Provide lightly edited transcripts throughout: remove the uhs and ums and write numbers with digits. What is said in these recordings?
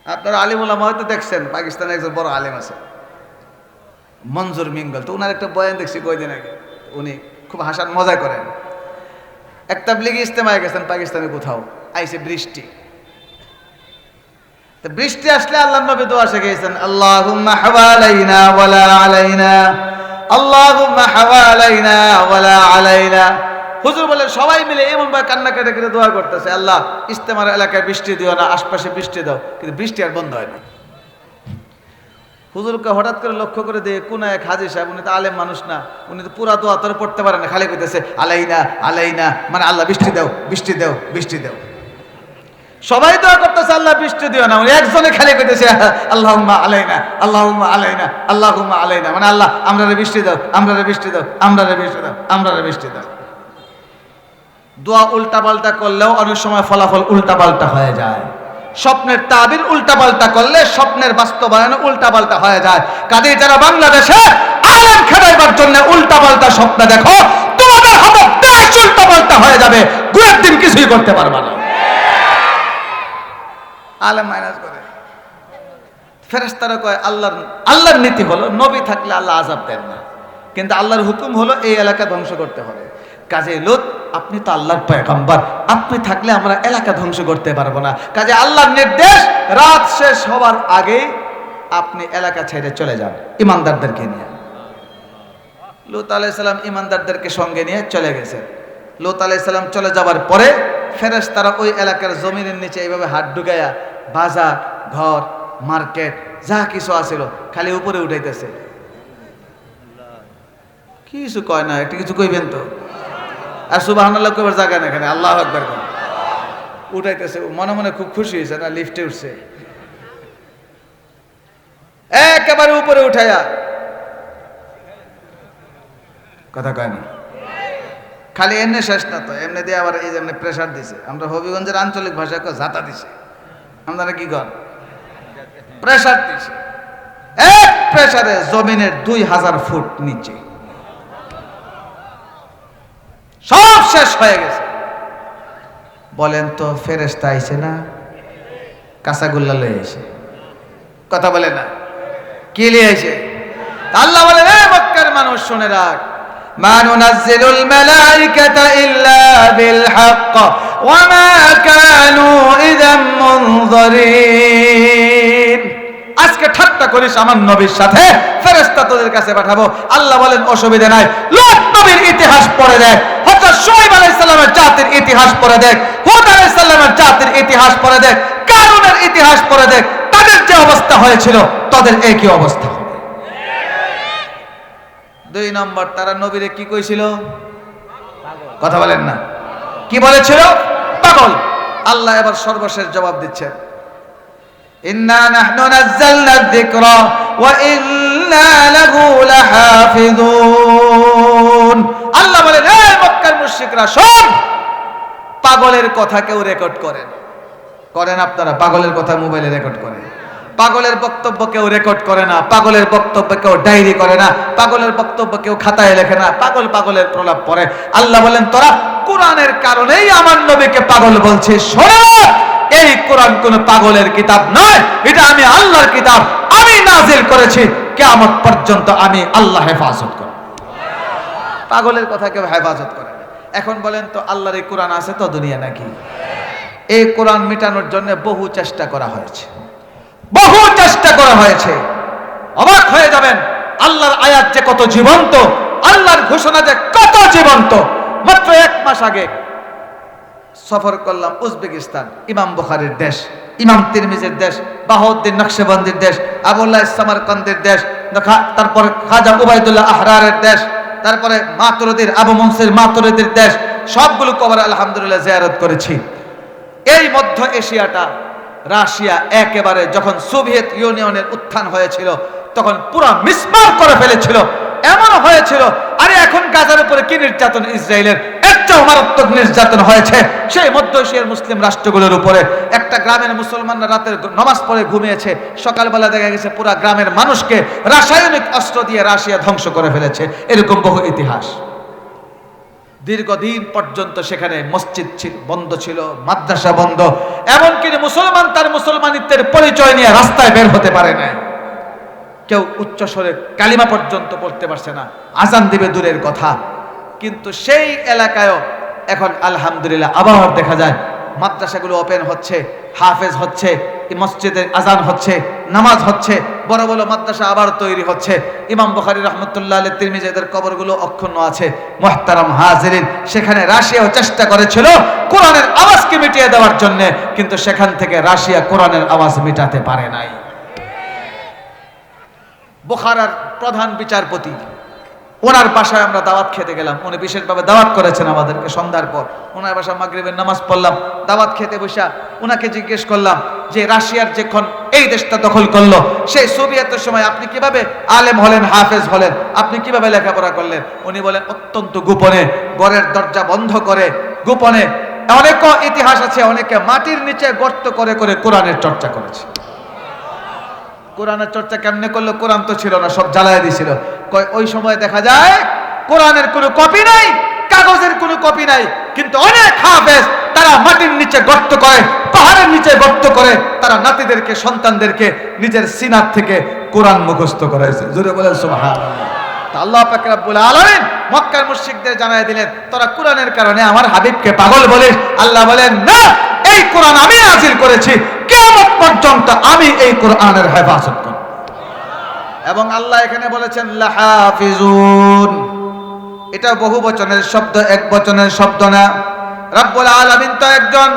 আপনারা আলিম ওলামা হয়তো দেখছেন, পাকিস্তানে একজন বড় আলিম আছে মঞ্জুর মিঙ্গল, তো ওনার একটা বয়ান দেখছি কয়দিন আগে, উনি খুব হাসার মজা করেন। এক তাবলিগি ইজতেমায় গেছেন পাকিস্তানে কোথাও, আইসে বৃষ্টি, তো বৃষ্টি আসলে আল্লাহর নবী দোয়া শিখিয়েছেন, আল্লাহুম্মা হাওয়ালাইনা ওয়ালা আলাইনা, আল্লাহুম্মা হাওয়ালাইনা ওয়ালা আলাইনা। হুজুর বলেন সবাই মিলে এমন ভাবে কান্না কেটে কেটে দোয়া করতেছে, আল্লাহ ইজতেমার এলাকায় বৃষ্টি দিও না, আশপাশে বৃষ্টি দাও, কিন্তু বৃষ্টি আর বন্ধ হয় না। হুজুরকে হঠাৎ করে লক্ষ্য করে দিয়ে কোন এক হাজী সাহেব, উনি তো আলেম মানুষ না, উনি তো পুরা দোয়া তোর পড়তে পারে না, খালি কইতেছে আলাইনা আলাইনা, মানে আল্লাহ বৃষ্টি দাও বৃষ্টি দাও বৃষ্টি দাও। সবাই দোয়া করতেছে আল্লাহ বৃষ্টি দিও না, উনি একজনে খালি কইতেছে আল্লাহুম্মা আলাইনা আল্লাহুম্মা আলাইনা আল্লাহুম্মা আলাইনা, মানে আল্লাহ আমরারে বৃষ্টি দাও আমরারে বৃষ্টি দাও আমরারে বৃষ্টি দাও আমরারে বৃষ্টি দাও। দোয়া উল্টা পাল্টা করলেও অনেক সময় ফলাফল উল্টা পাল্টা হয়ে যায়। স্বপ্নের তাবির উল্টা পাল্টা করলে স্বপ্নের বাস্তবায়ন উল্টা পাল্টা হয়ে যায়। কাজেই যারা বাংলাদেশে আলেম খেদাইবার জন্য উল্টা পাল্টা স্বপ্ন দেখো, তোমাদের হাতে দেশ উল্টা পাল্টা হয়ে যাবে, দুই দিন কিছুই করতে পারবে না। আলেম মাইনাস করে, ফেরেশতারা কয় আল্লাহর নীতি হলো নবী থাকলে আল্লাহ আযাব দেন না, কিন্তু আল্লাহর হুকুম হলো এই এলাকা ধ্বংস করতে হবে। কাজে লূত, আপনি তো আল্লাহর পয়গম্বর, আপনি থাকলে আমরা এলাকা ধ্বংস করতে পারবো না। কাজে আল্লাহর নির্দেশ, রাত শেষ হওয়ার আগেই আপনি এলাকা ছেড়ে চলে যান ইমানদারদেরকে নিয়ে। লূত আলাইহিস সালাম ইমানদারদেরকে সঙ্গে নিয়ে চলে গেছেন। লূত আলাইহিস সালাম চলে যাওয়ার পরে ফেরেশতারা ওই এলাকার জমিনের নিচে এইভাবে হাত ঢুকাইয়া বাজার, ঘর, মার্কেট যা কিছু আছিল খালি উপরে উঠাইতেছে। কিছু কয় না, একটা কিছু কইবেন তো, আর সুবহানাল্লাহ কইবার জায়গা না, এখানে আল্লাহু আকবার কোন উঠাইতেছে। মনে মনে খুব খুশি হয়েছে না, লিফটে উঠছে, একেবারে উপরে উঠাইয়া, কথা কয় না। খালি এমনি শেষ না তো, এমনি দিয়ে আবার এই যে এমনি প্রেশার দিছে। আমরা হবিগঞ্জের আঞ্চলিক ভাষায় ঝাঁটা দিছে, আপনারা কি কর, প্রেশার দিছে। এক প্রেশারে জমিনের 2000 ফুট নিচে সব শেষ হয়ে গেছে। বলেন তো ফেরেশতা আইছে না কাঁচাগুল্লা লয়ে আইছে? কথা বলে না, কি লিয়ে আইছে? আল্লাহ বলেন, এ মক্কার মানুষ শুনে রাখ, মা নুনাজ্জিলুল মালাইকাতা ইল্লা বিল হক ওয়া মা কানু ইযাম মুনযারিন। আজকে ঠাট্টা করিস আমার নবীর সাথে, ফেরেশতা তোদের কাছে পাঠাবো। আল্লাহ বলেন অসুবিধা নাই, লূত নবীর ইতিহাস পড়ে দেখ, হযরত শুআয়ব আলাইহিস সালামের জাতির ইতিহাস পড়ে দেখ, হুদ আলাইহিস সালামের জাতির ইতিহাস পড়ে দেখ, কারুনের ইতিহাস পড়ে দেখ, তাদের যে অবস্থা হয়েছিল তোদের একই অবস্থা হবে। 2 নম্বর, তারা নবীরে কি কইছিল? কথা বলেন না, কি বলেছিল? পাগল। আল্লাহ এবার সর্বশেষ জবাব দিচ্ছেন, ইন্না নাহনু নাযালনা যিকরা ওয়া ইন্না লাহু লাহাফিজুন। আল্লাহ বলেন, হে মক্কার মুশরিকরা শোন, পাগলের কথা কেউ রেকর্ড করেন আপনারা? পাগলের কথা মোবাইলে রেকর্ড করেন? পাগলের বক্তব্য কেউ রেকর্ড করে না, পাগলের বক্তব্য কেউ ডায়েরি করে না, পাগলের বক্তব্য কেউ খাতায় লেখে না, পাগলের প্রলাপ পড়ে। আল্লাহ বলেন, তোরা কোরআনের কারণেই আমার নবীকে পাগল বলছিস। শোনো, এই কোরআন কোন পাগলের কিতাব নয়, এটা আমি আল্লাহর কিতাব, আমি নাজিল করেছি, কিয়ামত পর্যন্ত আমি আল্লাহ হেফাজত করব। পাগলের কথা কেউ হেফাজত করে না। এখন বলেন তো, আল্লাহর এই কোরআন আছে তো দুনিয়া নাকি? এই কোরআন মিটানোর জন্য বহু চেষ্টা করা হয়েছে, বহু চেষ্টা করা হয়েছে। অবাক হয়ে যাবেন, আল্লাহর আয়াত যে কত জীবন্ত, আল্লাহর ঘোষণা যে কত জীবন্ত। মাত্র 1 মাস আগে সফর করলাম উজবেকিস্তান, ইমাম বুখারীর দেশ, ইমাম তিরমিজির দেশ, বাহাউদ্দিন নকশবন্দির দেশ, আবুল্লাহ সামারকান্দির দেশ, তারপরে খাজা উবাইদুল্লাহ আহরারের দেশ, তারপরে মাতুরিদির আবু মনসুর মাতুরিদির দেশ, সবগুলো কবর আলহামদুলিল্লাহ জিয়ারত করেছি। এই মধ্য এশিয়াটা, রাশিয়া একেবারে যখন সোভিয়েত ইউনিয়নের উত্থান হয়েছিল তখন পুরো মিসমার করে ফেলেছিল, এমন হয়েছিল। আরে এখন গাজার উপরে কি নির্যাতন ইসরায়েলের, এর চেয়ে মারাত্মক নির্যাতন হয়েছে সেই মধ্য এশিয়ার মুসলিম রাষ্ট্রগুলোর উপরে। একটা গ্রামের মুসলমানরা রাতের নামাজ পড়ে ঘুমিয়েছে, সকালবেলা দেখা গেছে পুরো গ্রামের মানুষকে রাসায়নিক অস্ত্র দিয়ে রাশিয়া ধ্বংস করে ফেলেছে। এরকম বহু ইতিহাস। দীর্ঘদিন পর্যন্ত সেখানে মসজিদ বন্ধ ছিল, মাদ্রাসা বন্ধ, এমনকি মুসলমান তার মুসলমানিত্বের পরিচয় নিয়ে রাস্তায় বের হতে পারে না। কেউ উচ্চস্বরে কালিমা পর্যন্ত পড়তে পারছে না, আজান দিবে দূরের কথা। কিন্তু সেই এলাকায়ও এখন আলহামদুলিল্লাহ আবার দেখা যায় মাদ্রাসাগুলো ওপেন হচ্ছে, হাফেজ হচ্ছে, মসজিদে আজান হচ্ছে, নামাজ হচ্ছে, বড় বড় মাদ্রাসা আবার তৈরি হচ্ছে। ইমাম বুখারী রাহমাতুল্লাহ আলাইহি তিরমিজিদের কবরগুলো অক্ষুণ্ণ আছে। মুহতারাম হাজিরিন, সেখানে রাশিয়াও চেষ্টা করেছিল কোরআনের আওয়াজকে মিটিয়ে দেওয়ার জন্য, কিন্তু সেখান থেকে রাশিয়া কোরআনের আওয়াজ মিটাতে পারে নাই। বুখারার প্রধান বিচারপতি, ওনার বাসায় আমরা দাওয়াত খেতে গেলাম। উনি বিশেষভাবে দাওয়াত করেছেন আমাদেরকে সন্ধ্যার পর। ওনার বাসায় মাগরিবের নামাজ পড়লাম, দাওয়াত খেতে বসা ওনাকে জিজ্ঞেস করলাম যে রাশিয়ার যখন এই দেশটা দখল করলো, সেই সোভিয়েতের সময় আপনি কিভাবে আলেম হলেন, হাফেজ হলেন, আপনি কিভাবে লেখাপড়া করলেন? উনি বলেন অত্যন্ত গোপনে, ঘরের দরজা বন্ধ করে গোপনে। অনেক ইতিহাস আছে, অনেকে মাটির নিচে গর্ত করে করে কোরআনের চর্চা করেছে। কোরআনের চর্চা কেমনে করলো? কোরআন তো ছিল না, সব জ্বালায় দিয়েছিল। ওই সময় দেখা যায় কোরআনের কোনো কপি নাই, কাগজের কোনো কপি নাই, কিন্তু অনেক হাফেজ তারা মাটির নিচে গর্ত করে, পাহাড়ের নিচে গর্ত করে, তারা নাতিদেরকে, সন্তানদেরকে নিজের সিনার থেকে কোরআন মুখস্থ করাইছে। জোরে বলেন সুবহানাল্লাহ। আল্লাহ পাক রব্বুল আলামিন মক্কার মুশরিকদের জানায় দিলেন, তোরা কোরআনের কারণে আমার হাবিবকে পাগল বলিস। আল্লাহ বলেন, না, এই কোরআন আমি নাযিল করেছি, কিয়ামত পর্যন্ত আমি এই কোরআনের হেফাজত করব। এবং আল্লাহ এখানে বলেছেন লাহাফিজুন, এটা বহু বচনের শব্দ, এক বচনের শব্দ না। রব্বুল আলামিন তো একজন,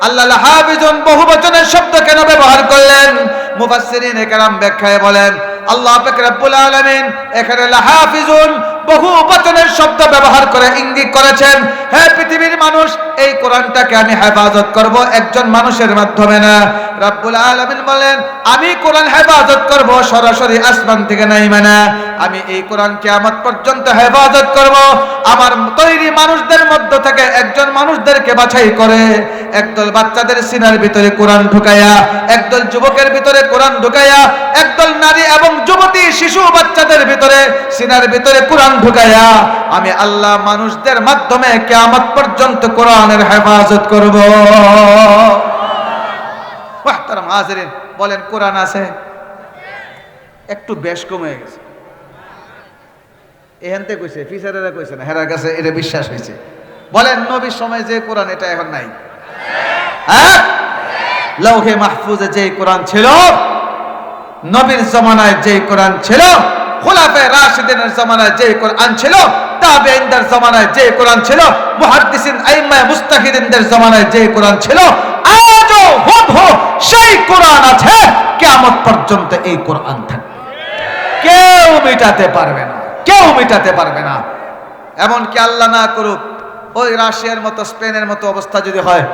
আল্লাহ লাহাফিজুন বহু বচনের শব্দ কেন ব্যবহার করলেন? মুফাসসিরিনে কেরাম ব্যাখ্যায় বলেন, আল্লাহ পাক রব্বুল আলামিন এখানে লাহাফিজুন বহু বচনের শব্দ ব্যবহার করে ইঙ্গিত করেছেন, হে পৃথিবীর মানুষ, এই কোরআনটাকে আমি হেফাজত করব, একজন মানুষের মাধ্যমে না। রব্বুল আলামিন বলেন, আমি কোরআন হেফাজত করব সরাসরি আসমান থেকে নাইমা না, আমি এই কোরআন কিয়ামত পর্যন্ত হেফাজত করব আমার তৈরি মানুষদের মধ্য থেকে একজন মানুষদেরকে বাছাই করে, একদল বাচ্চাদের সিনার ভিতরে কোরআন ঢুকাইয়া, একদল যুবকের ভিতরে কোরআন ঢুকাইয়া, একদল নারী এবং যুবতী শিশু বাচ্চাদের ভিতরে সিনার ভিতরে কোরআন ঢুকাইয়া আমি আল্লাহ মানুষদের মাধ্যমে কিয়ামত পর্যন্ত কোরআনের হেফাজত করব। মুহতারাম হাজিরিন, বলেন কোরআন আছে? একটু বেশ কমে গেছে। এখানতে কইছে, ফিসারেরা কইছে না, হেরার কাছে এটা বিশ্বাস হয়েছে। বলেন নবীর সময় যে কোরআন, এটা এখন নাই? হ্যাঁ, লৌহে মাহফুজে যে কোরআন ছিল, নবীর জামানায় যে কোরআন ছিল, খুলাফায়ে রাশিদিনের জামানায় যে কোরআন ছিল, তাবেঈনদের জামানায় যে কোরআন ছিল, মুহাদ্দিসিন আইম্মায়ে মুজতাহিদিনদের জামানায় যে কোরআন ছিল, আজও হুবহু সেই কোরআন আছে, কিয়ামত পর্যন্ত এই কোরআন থাকবে। কেউ মিটাতে পারবে না, কেউ মিটাতে পারবে না। এমনকি আল্লাহ না করুক ওই রাশিয়ার মতো, স্পেনের মতো অবস্থা যদি হয়,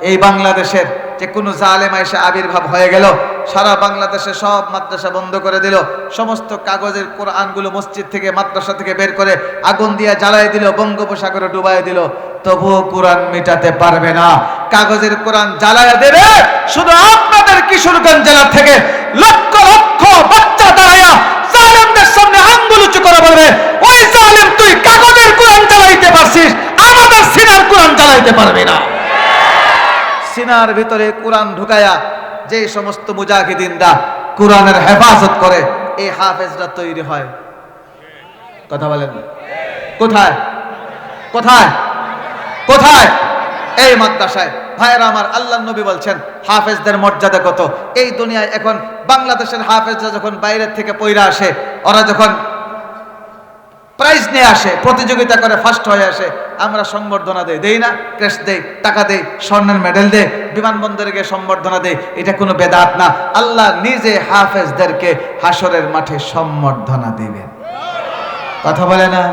এই বাংলাদেশের যে কোনো জালেম এসে আবির্ভাব হয়ে গেল, সারা বাংলাদেশে সব মাদ্রাসা বন্ধ করে দিল, সমস্ত কাগজের কোরআনগুলো মসজিদ থেকে, মাদ্রাসা থেকে বের করে আগুন দিয়ে জ্বালাই দিল, বঙ্গোপসাগরে ডুবাই দিল, তবুও কোরআন মিটাতে পারবে না। কাগজের কোরআন জ্বালায় দেবে। শুধু আপনাদের কিশোরগঞ্জ জেলা থেকে লক্ষ লক্ষ বাচ্চা দাঁড়ায়া জালেমদের সামনে আঙ্গুল উঁচু করে বলবে, ওই জালেম, তুই কাগজের কোরআন জ্বালাইতে পারছিস, আমাদের সিনার কোরআন জ্বালাইতে পারবি না। সিনার ভিতরে কোরআন ঢুকায়া যে সমস্ত মুজাহিদিনরা কোরআনের হেফাজত করে, এই হাফেজরা তৈরি হয়। কথা বলেন, কোথায় কোথায় কোথায়? এই মাদ্রাসায়। ভাইয়েরা আমার, আল্লাহর নবী বলছেন হাফেজদের মর্যাদা কত। এই দুনিয়ায় এখন বাংলাদেশের হাফেজরা যখন বাইরের থেকে পয়রা আসে, ওরা যখন প্রাইজ নিয়ে আসে, প্রতিযোগিতা করে ফার্স্ট হয়ে আসে, আমরা সংবর্ধনা দেই না? ক্রেস্ট দেই, টাকা দেই, স্বর্ণের মেডেল দেই, বিমানবন্দরে গিয়ে সম্বর্ধনা দেই। এটা কোনো বেদাত না। আল্লাহ নিজে হাফেজদেরকে হাসরের মাঠে সম্বর্ধনা দিবেন। কথা বলে না?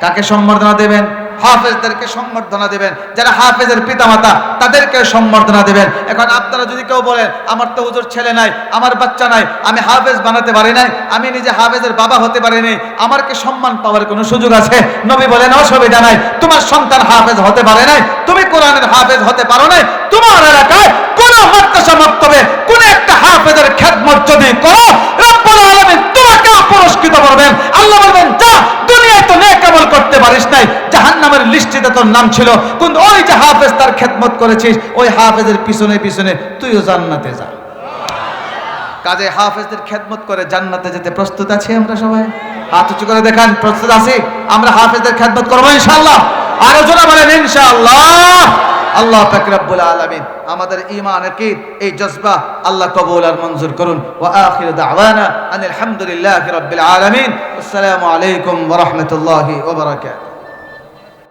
কাকে সম্বর্ধনা দেবেন? হাফেজদেরকে সম্বর্ধনা দেবেন। যারা হাফেজের পিতামাতা তাদেরকে সম্বর্ধনা দেবেন। এখন আপনারা যদি কেউ বলেন, আমার তো হুজুর ছেলে নাই, আমার বাচ্চা নাই, আমি হাফেজ বানাতে পারি নাই, আমি নিজে হাফেজের বাবা হতে পারি নাই, আমার কি সম্মান পাওয়ার কোনো সুযোগ আছে? নবী বলেন, অসুবিধা নাই। তোমার সন্তান হাফেজ হতে পারে নাই, তুমি কোরআনের হাফেজ হতে পারো নাই, তোমার এলাকায় কোন মাদ্রাসা মক্তবে কোন একটা হাফেজের খেদমত যদি করো, রব্বুল আলামিন তোমাকেও পুরস্কৃত করবেন। আল্লাহ বলবেন, যা, দুনিয়ায় তো নেক আমল করতে পারিস নাই, জাহান্নামের লিস্টে একজন নাম ছিল, কিন্তু ওই যে হাফেজ তার খেদমত করেছিস, ওই হাফেজের পিছনে পিছনে তুইও জান্নাতে যা। কাজে হাফেজদের খেদমত করে জান্নাতে যেতে প্রস্তুত আছি আমরা সবাই? হাত উঁচু করে দেখান, প্রস্তুত আছি? আমরা হাফেজদের খেদমত করবো ইনশাআল্লাহ। আরো জোরে বলেন ইনশাআল্লাহ। আল্লাহ পাক রব্বুল আলামিন আমাদের ঈমান আকীদ এই জজবা আল্লাহ কবুল আর মঞ্জুর করুন। ওয়া আখিরু দাওয়ানা আনিল হামদুলিল্লাহি রাব্বিল আলামিন। আসসালামু আলাইকুম ওয়া রাহমাতুল্লাহি ওয়া বারাকাতুহু।